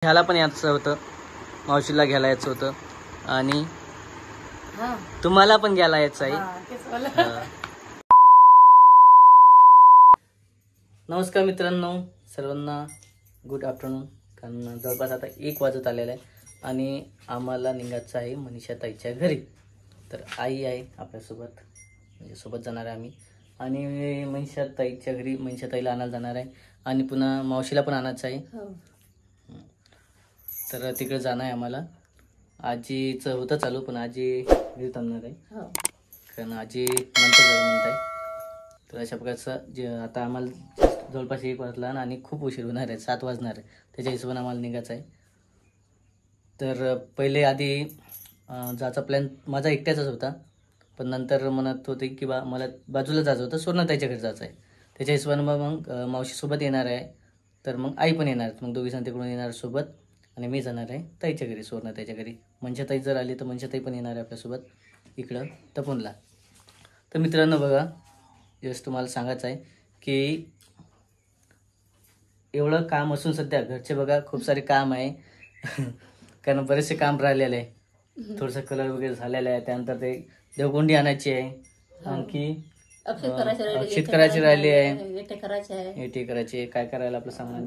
ह्याला पण यायचं होतं, मावशीला घ्यायला यायचं होतं आणि तुम्हाला पण घ्यायला यायचं आहे. नमस्कार मित्रांनो, सर्वांना गुड आफ्टरनून. कारण जवळपास आता 1 वाजत आलेला आहे आणि आम्हाला निघायचं आहे मनीषा ताईच्या घरी. तर आई आहे आपल्यासोबत, म्हणजे सोबत जाणार आहे आम्ही. आणि मनीषा ताईच्या घरी मनीषा ताईला आणायला जाणार आहे आणि पुन्हा मावशीला पण आणायचं आहे. तर तिकडे जाणं आहे आम्हाला. आजीचं होतं चालू, पण आजी घरी थांबणार आहे कारण आजी नंतर जाऊ म्हणत आहे. तर अशा प्रकारचं जे आता आम्हाला जवळपास 1 वाजला आणि खूप उशीर होणार आहे, 7 वाजणार आहे. त्याच्या हिशोबाने आम्हाला निघायचं आहे. तर पहिले आधी जायचा प्लॅन माझा एकट्याचाच होता, पण नंतर म्हणत होते की बा मला बाजूला जायचं होतं, सुवर्णाताईच्या घरी जायचं आहे. त्याच्या हिशोबाने मग मावशीसोबत येणार आहे, तर मग आई पण येणार, मग दोघी जण तिकडून येणार सोबत आणि मी जाणार आहे ताईच्या घरी, सुवर्णाताईच्या घरी. मनीषाताई जर आली तर मनीषाताई पण येणार आहे आपल्यासोबत इकडं तपोनला. तर मित्रांनो बघा, जस्ट तुम्हाला सांगायचं आहे की एवढं काम असून सध्या घरचे बघा खूप सारे काम आहे कारण बरेचसे काम राहिलेले आहे. थोडंसं कलर वगैरे झालेलं आहे. त्यानंतर ते देवगुंडी आणायची आहे, आणखी शीत करायची राहिली आहे, एटी करायची. काय करायला आपलं सामान,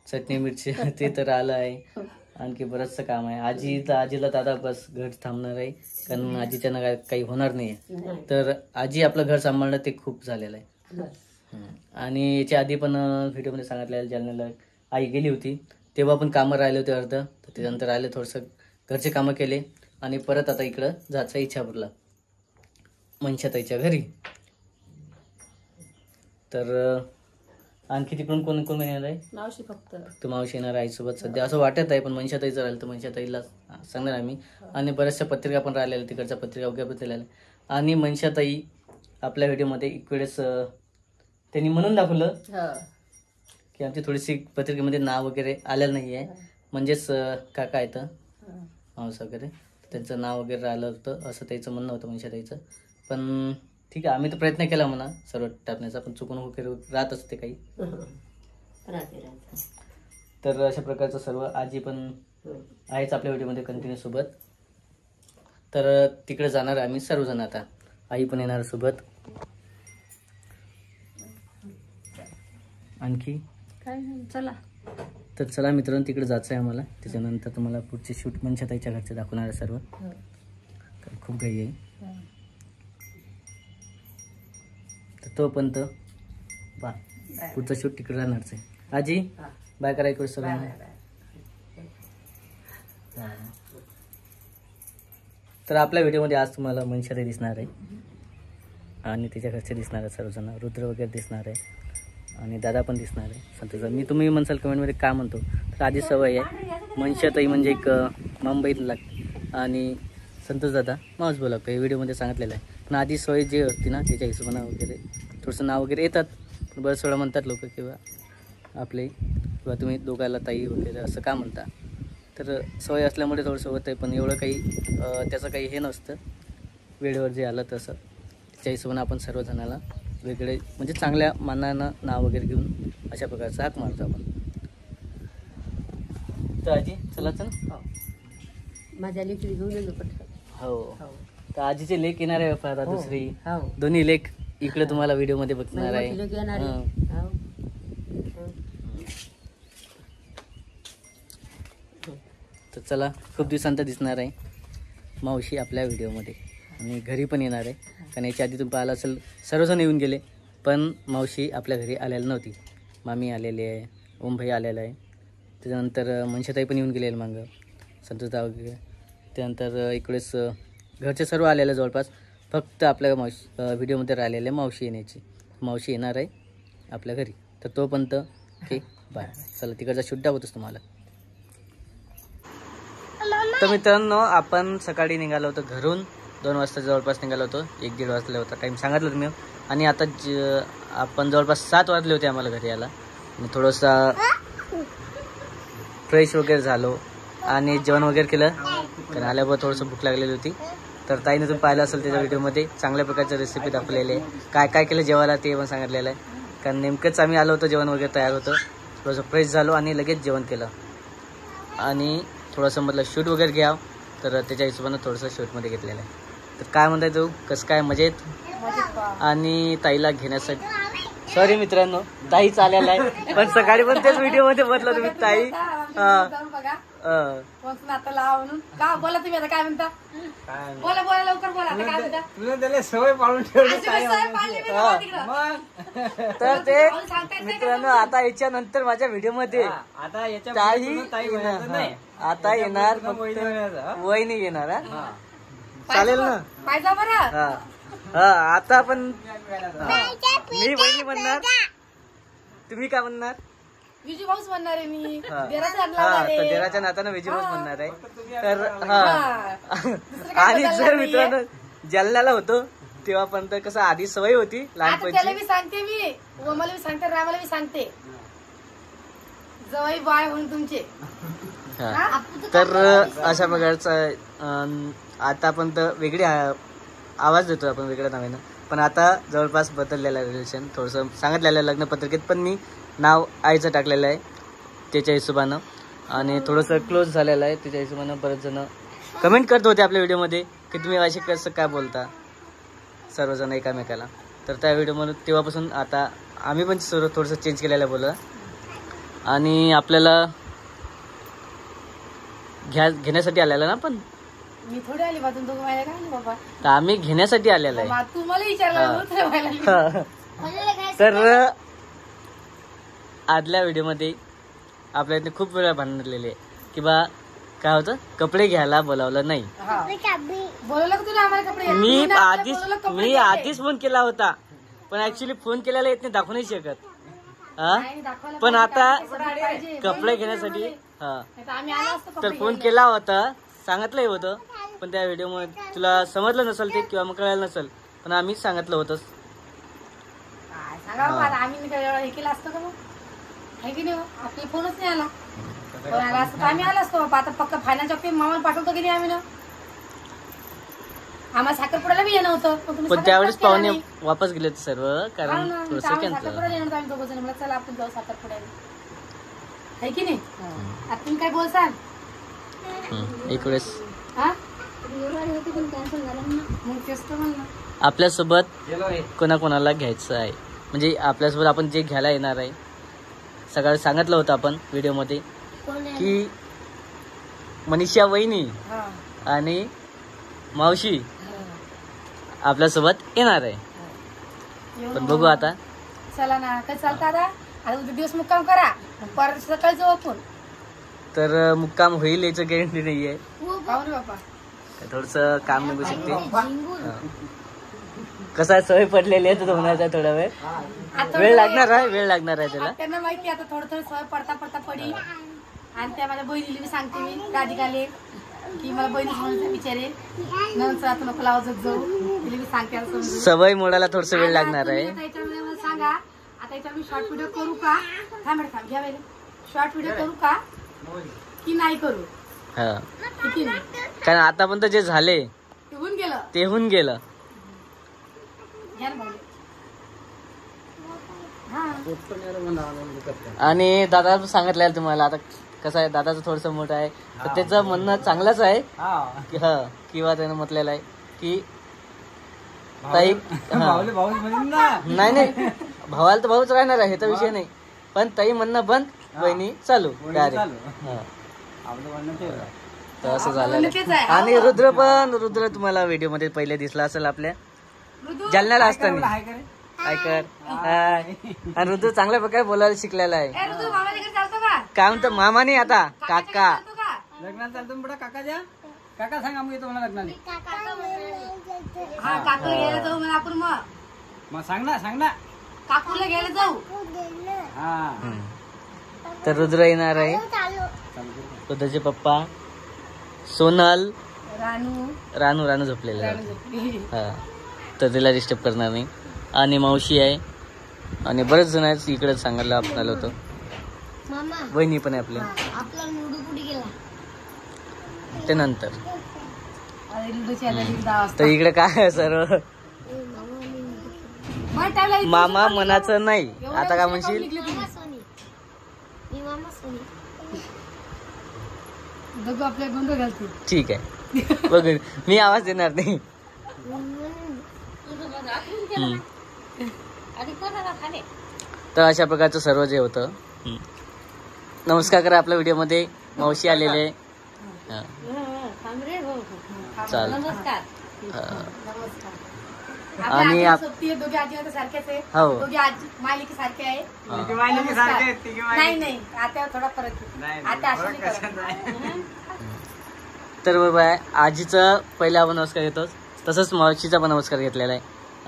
चटणी मिरची ते तर आलं आहे. आणखी बरंचसं काम आहे. आजीला दादा बस घर थांबणार आहे कारण आजीच्या ना काही होणार नाही. तर आजी आपलं घर सांभाळणं ते खूप झालेलं आहे. आणि याच्या आधी पण व्हिडिओमध्ये सांगितलेलं जालन्याला आई गेली होती, तेव्हा पण कामं राहिले होते अर्ध. तर त्यानंतर आले, थोडंसं घरचे कामं केले आणि परत आता इकडं जायचं इच्छापूरला मनीषाताईच्या घरी. तर आणखी तिकडून कोण कोण येणार आहे? मावशी, फक्त मावशी येणार आहे आईसोबत सध्या असं वाटत आहे. पण मनीषाताई जर आली तर मनीषाताईला सांगणार आम्ही. आणि बऱ्याचशा पत्रिका पण राहिलेल्या, तिकडच्या पत्रिका वगैरे पण दिलेल्या. आणि मनीषाताई आपल्या व्हिडिओमध्ये एक वेळेस त्यांनी म्हणून दाखवलं की आमची थोडीशी पत्रिकेमध्ये नाव वगैरे आलेलं नाही आहे, म्हणजेच काका येतं मावस वगैरे, त्यांचं नाव वगैरे राहिलं होतं असं त्याचं म्हणणं होतं मनीषाताईचं. पण ठीक आहे, आम्ही तर प्रयत्न केला म्हणा सर्व टाकण्याचा, पण चुकून वगैरे राहत असते काही. तर अशा प्रकारचं सर्व. आजी पण आहेच आपल्या व्हिडिओमध्ये कंटिन्यू सोबत. तर तिकडे जाणार आम्ही सर्वजण. आता आई पण येणार सोबत. आणखी काय चला. तर चला मित्रांनो, तिकडे जायचं आहे आम्हाला. त्याच्यानंतर तुम्हाला पुढचे शूट मनीषाताईच्या घरचे दाखवणार आहे सर्व. तर खूप घाई आहे. तर तोपर्यंत पुढचा शूट तिकडे राहणारच आहे. आजी बाय करा इकडे सर्व. तर आपल्या व्हिडिओमध्ये आज तुम्हाला मनीषाताई दिसणार आहे आणि तिच्या घरचे दिसणार आहे सर्वजण. रुद्र वगैरे दिसणार आहे आणि दादा पण दिसणार आहे, संतोष. मी तुम्ही म्हणसाल कमेंटमध्ये काय म्हणतो, तर आधी सवय आहे. मनीषाताई म्हणजे एक मुंबईत लागते आणि संतोष दादा मावस बोलावतो, हे व्हिडिओमध्ये सांगितलेलं आहे. पण आधी सवय जे होती ना, त्याच्या हिशोबानं वगैरे थोडंसं नाव वगैरे येतात. पण बरेच वेळा म्हणतात लोक किंवा आपले किंवा तुम्ही दोघाला ताई वगैरे असं का म्हणता. तर सवय असल्यामुळे थोडंसं होतं आहे, पण एवढं काही त्याचं काही हे नसतं. वेळेवर जे आलं तसं त्याच्या हिशोबानं आपण सर्वजणाला वेगळे म्हणजे चांगल्या मानानं नाव वगैरे घेऊन अशा प्रकारचा हाक मारतो आपण. तर आजी चला चला. माझ्या लेकरी घेऊन येलो पटकन. हो, तर आजीचे लेक येणार आहे आता दुसरी. दोन्ही लेक इकडे तुम्हाला व्हिडिओमध्ये बघणार आहे. तर चला, खूप दिवसांत दिसणार आहे मावशी आपल्या व्हिडिओमध्ये आणि घरी पण येणार आहे. कारण याच्या आधी तुम्ही पाहिलं असेल सर्वजण येऊन गेले, पण मावशी आपल्या घरी आलेली नव्हती. मामी आलेली आहे, ओमभाई आलेला आहे, त्याच्यानंतर मनीषाताई पण येऊन गेलेलं मागं, संतोषदा वगैरे. त्यानंतर इकडेच घरचे सर्व आलेले जवळपास. फक्त आपल्या व्हिडिओमध्ये राहिलेलं आहे मावशी येण्याची. मावशी येणार आहे आपल्या घरी. तर तोपर्यंत ओके बाय. चला तिकडचा शूट दाखवतोच तुम्हाला. तर मित्रांनो, आपण सकाळी निघालो होतो घरून 2 वाजता जवळपास निघालो होतो. 1-1.5 वाजले होता टाईम सांगितलं तुम्ही. आणि आता आपण जवळपास 7 वाजले होते आम्हाला घरी यायला. आणि थोडंसा फ्रेश वगैरे झालो आणि जेवण वगैरे केलं, कारण आल्यावर थोडंसं भूक लागलेली होती. तर ताईने तुम्ही पाहिलं असेल त्याच्या व्हिडिओमध्ये चांगल्या प्रकारची रेसिपी दाखवलेली आहे. काय काय केलं जेवायला ते पण सांगितलेलं आहे. कारण नेमकंच आम्ही आलो होतो, जेवण वगैरे तयार होतं थोडंसं फ्रेश झालो आणि लगेच जेवण केलं आणि थोडंसं म्हटलं शूट वगैरे घ्यावं, तर त्याच्या हिशोबानं थोडंसं शूटमध्ये घेतलेलं आहे. तर काय म्हणताय तू, कसं काय मजेत? आणि ताईला घेण्यासाठी सॉरी मित्रांनो, ताईच आलेला आहे, पण सकाळी पण तेच व्हिडिओ मध्ये म्हटलं तुम्ही ताई. बोला तुम्ही आता काय म्हणता, बोला बोला लवकर बोला आता काय म्हणता. तुला त्याला सवय पाळून ठेवली. तर ते मित्रांनो आता याच्यानंतर माझ्या व्हिडिओ मध्ये आता याच्या आता येणार वहिनी येणार. हा चालेल ना, पाहिजे बरं. हा आता पण मी वहिनी म्हणणार, तुम्ही काय म्हणणार? विजू भाऊच म्हणणार आहे मी. तर देराच्या नात्यानं विजू भाऊच म्हणणार आहे. तर आणि जर मित्रांनो जालन्याला होतो तेव्हा पण तर कसं आधी सवय होती लहानपणी. त्याला मी सांगते, मी मला मी सांगते, रामाला मी सांगते जवळ बाळ म्हणून तुमचे. तर अशा प्रकारचं आता पण तर वेगळी आवाज देतो आपण वेगळ्या नावानं, पण आता जवळपास बदललेलं आहे रिलेशन. थोडंसं सांगितलेलं आहे लग्नपत्रिकेत, पण मी नाव आईचं टाकलेलं आहे त्याच्या हिशोबानं आणि थोडंसं क्लोज झालेलं आहे त्याच्या हिशोबानं. बरेच जण कमेंट करत होते आपल्या व्हिडिओमध्ये की तुम्ही असे कसं काय बोलता सर्वजण एकामेकाला. तर त्या व्हिडिओमध्ये तेव्हापासून आता आम्ही पण थोडंसं चेंज केलेलं बोललं आणि आपल्याला घेण्यासाठी आलेला ना. पण मी थोडी आली बा, तुम दोघं काय नाही बाबा, तर आम्ही घेण्यासाठी आलेला आहे. तुम्हाला विचारलं. तर आदल्या व्हिडिओमध्ये आपल्या इथे खूप वेळा भांडलेले की बा काय होतं, कपडे घ्यायला बोलावलं नाही. बोलवलं का तुला आम्हाला कपडे? मी आधीच फोन केला होता, पण ऍक्च्युली फोन केलेला येत नाही, दाखवू नाही शकत. पण आता कपडे घेण्यासाठी तर फोन केला होता, सांगितलंही होतं, पण त्या व्हिडिओमध्ये तुला समजलं नसेल ते किंवा मग कळायला नसेल, पण आम्ही सांगितलं होतं. आम्ही हे केलं असतं का मग, आहे की नाही? आपल्याला फोनच नाही आला, फोन आला असतं तर आम्ही आला असतो बाबा. आता पक्का फायनान्सच्या मामाला पाठवतो की नाही आम्ही ना, आम्हाला साखरपुड्याला बी येणं होतं, पण त्यावेळेस पाहुणे वापस गेले सर्व, कारण थोडंसं साखरपुड्याला येणार आम्ही दोघं जण. मला चला आपण जाऊ साखरपुड्याला, आहे की नाही? आता तुम्ही काय बोलसाल एक वेळेस मग तेच तर म्हणलं. आपल्यासोबत कोणाकोणाला घ्यायचं आहे, म्हणजे आपल्यासोबत आपण जे घ्यायला येणार आहे, सकाळी सांगितलं होतं आपण व्हिडिओमध्ये की मनीषा वहिनी आणि मावशी आपल्यासोबत येणार आहे. पण बघू आता. चला ना, काय चालतं आता उद्या दिवस मुक्काम करा, परत सकाळी जाऊ आपण. तर मुक्काम होईल याचं गॅरंटी नाहीये, बाबा थोडस काम निघू शकते. कसं सवय पडलेली आहे तर होणार आहे, थोडा वेळ लागणार आहे त्याला. त्यांना माहिती आता थोडं थोडं सवय पडता पडी. आणि त्या माझ्या बहिणीला मी सांगते, मी राधिकाले की मला बहिणी म्हणून विचारे नंतर आता नको लावत जाऊ, तिला मी सांगते सवय मोडायला थोडस वेळ लागणार आहे. मला सांगा आता याच्यावर मी शॉर्ट व्हिडिओ करू का, घ्या वेळ शॉर्ट व्हिडिओ करू का की नाही करू? कारण आतापर्यंत जे झाले ते होऊन गेलं. आणि दादा सांगितलं तुम्हाला, आता कसं आहे दादाचं थोडस मोठं आहे तर त्याचं म्हणणं चांगलंच आहे किंवा त्यानं म्हटलेलं आहे की ताई नाही भावाला तर भाऊच राहणार आहे, हे तर विषय नाही, पण ताई म्हणणं बंद, बहिणी चालू डायरेक्ट. तर असं झालं. आणि रुद्र तुम्हाला व्हिडिओ मध्ये पहिले दिसला असेल आपल्या जालन्याला असताना. ऐकर आणि रुद्र चांगल्या प्रकारे बोलायला शिकलेला आहे. काय म्हणतो मामाने आता काका लग्नाला चालतो बेटा, काका द्या, काका सांगा मग येतो मला लग्नाला. काकूला घ्यायला जाऊ म्हणा आपण, मग सांग ना काकूला घ्यायला जाऊ. तर रुद्र येणार आहे, रुद्रचे पप्पा सोनल रानू झोपलेला आहे, तर तिला डिस्टर्ब करणार नाही. आणि मावशी आहे आणि बरेच जण आहेत इकडे सांगायला आपल्याला होतं. वहिनी पण आहे आपल्या. ते नंतर तर इकडे काय सर्व मामा मनाचं नाही. आता काय म्हणशील, दोघं आपल्या गोंधळ घालतील. ठीक आहे बघ मी आवाज देणार नाही. हम्म. तर अशा प्रकारचं सर्व जे होतं. नमस्कार करा आपल्या व्हिडिओमध्ये. मावशी आलेले हा. चाल नमस्कार. आणि दोघे आजी सारखेच आहे. हो. दोघे आजी मालिकी सारखे आहे. नाही नाही आता थोडा फरक आहे. आता अशी नाही करत. तर बाबा आजीचा पहिला आपण नमस्कार घेतो, तसंच मावशीचा पण नमस्कार घेतलेला आहे.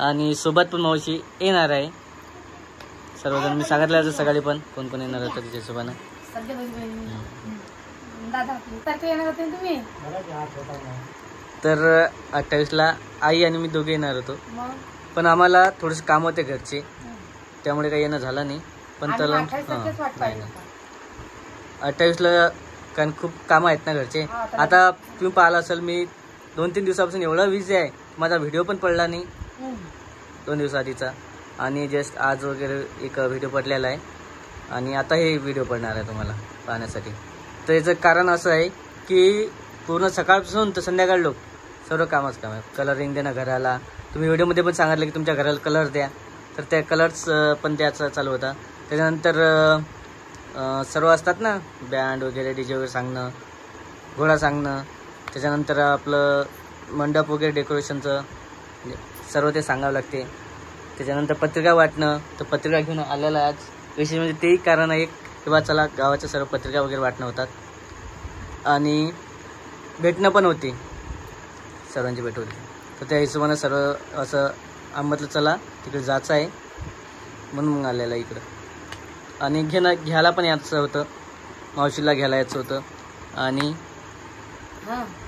आणि सोबत पण मावशी येणार आहे. सर्वजण मी सांगितलं सकाळी पण कोण कोण येणार होतं तिच्या सोबत. सध्या दादा सारखे येणार होते ना तुम्ही. तर 28ला आई आणि मी दोघे येणार होतो, मग पण आम्हाला थोडेसे काम होते घरचे, त्यामुळे काही येणं झालं नाही. पण आणि त्याला 28 तारखेच वाट पाहिजे. 28ला कारण खूप कामं आहेत ना घरचे. आता तुम्ही पाहिलं असेल मी 2-3 दिवसापासून एवढा बिझी आहे, माझा व्हिडिओ पण पडला नाही 2 दिवसाआधीचा. आणि जस्ट आज वगैरे एक व्हिडिओ पडलेला आहे आणि आता हे व्हिडिओ पडणार आहे तुम्हाला पाहण्यासाठी. तर याचं कारण असं आहे की पूर्ण सकाळपासून तर संध्याकाळ लोक सर्व कामच काम आहे. कलरिंग देणं घराला. तुम्ही व्हिडिओमध्ये पण सांगितलं की तुमच्या घराला कलर द्या, तर त्या कलर्स पण द्यायचा चालू होता. त्याच्यानंतर सर्व असतात ना बँड वगैरे DJ वगैरे सांगणं, घोडा सांगणं, त्याच्यानंतर आपलं मंडप वगैरे डेकोरेशनचं सर्व ते सांगावं लागते. त्याच्यानंतर पत्रिका वाटणं, तर पत्रिका घेऊन आलेला आज विशेष म्हणजे तेही कारण आहे की बा चला गावाच्या सर्व पत्रिका वगैरे वाटणं होतात आणि भेटणं पण होती, सर्वांची भेट होती. तर त्या हिशोबानं सर्व असं आंबतलं चला तिकडे जायचं आहे म्हणून मग आलेलं इकडं. आणि घ्यायला पण यायचं होतं, मावशीला घ्यायला यायचं होतं आणि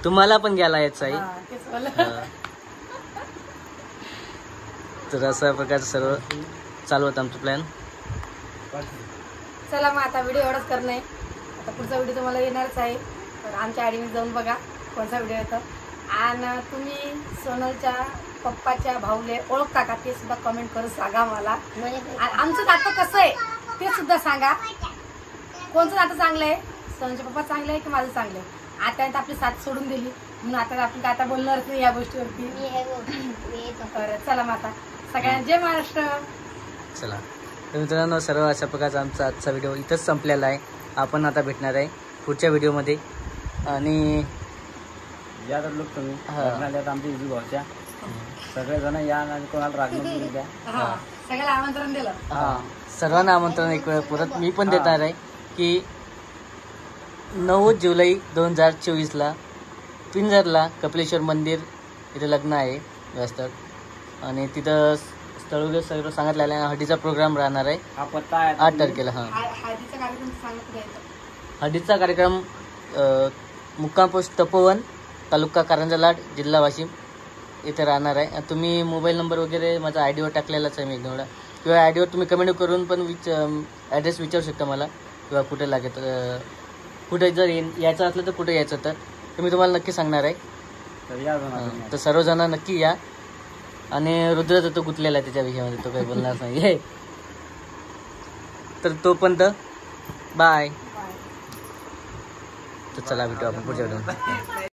तुम्हाला पण घ्यायला यायचं आहे. तर अशा प्रकारचं सर्व चालू होतं आमचं प्लॅन. चला मग आता व्हिडिओ एवढंच करणं आहे. आता पुढचा व्हिडिओ तुम्हाला येणारच आहे, तर आमच्या आयडीने जाऊन बघा कोणता व्हिडिओ येतो. आणि तुम्ही सोनलच्या पप्पाच्या भाऊले ओळखता का ते सुद्धा कमेंट करून सांगा मला. आणि आमचं नातं कसं आहे ते सुद्धा सांगा. कोणतं नातं चांगलं आहे, सोनलचे पप्पा चांगले आहे की माझं चांगलं आहे. आता आपली साथ सोडून दिली म्हणून आता आपण काय आता बोलणारच नाही या गोष्टीवरती. चला मग आता सगळ्यांना जय महाराष्ट्र. चला तर मित्रांनो सर्व अशा प्रकारचा आमचा आजचा व्हिडिओ इथंच संपलेला आहे. आपण आता भेटणार आहे पुढच्या व्हिडिओमध्ये. आणि या तर लोक तुम्ही आमच्या इजू भाऊच्या सगळेजण या आणि कोणाला रागणं द्या. सगळ्याला आमंत्रण दिलं. सर्वांना आमंत्रण एक वेळ परत मी पण देणार आहे की 9 जुलै 2024ला पिंजरला कपिलेश्वर मंदिर इथे लग्न आहे व्यवस्थित. आणि तिथं स्थळ वगैरे सगळं सांगितलेलं आहे. हळदीचा प्रोग्राम राहणार आहे 8 तारखेला. हळदीचा कार्यक्रम सांगत घ्यायचा. हळदीचा कार्यक्रम मुक्काम पोस्ट तपोवन, तालुका कारंजा लाड, जिल्हा वाशिम इथे राहणार आहे. तुम्ही मोबाईल नंबर वगैरे माझा आयडीवर टाकलेलाच आहे मी एकदा, किंवा आयडीवर तुम्ही कमेंट करून पण ॲड्रेस विचारू शकता मला, किंवा कुठे लागेल कुठे जर यायचं असलं तर कुठे यायचं तर मी तुम्हाला नक्की सांगणार आहे. तर सर्वजण नक्की या. आणि रुद्र तो गुंतलेला आहे त्याच्या विषयामध्ये, तो काही बोलणार नाही. तर तोपर्यंत बाय. तर चला भेटू आपण पुढच्या व्हिडिओमध्ये.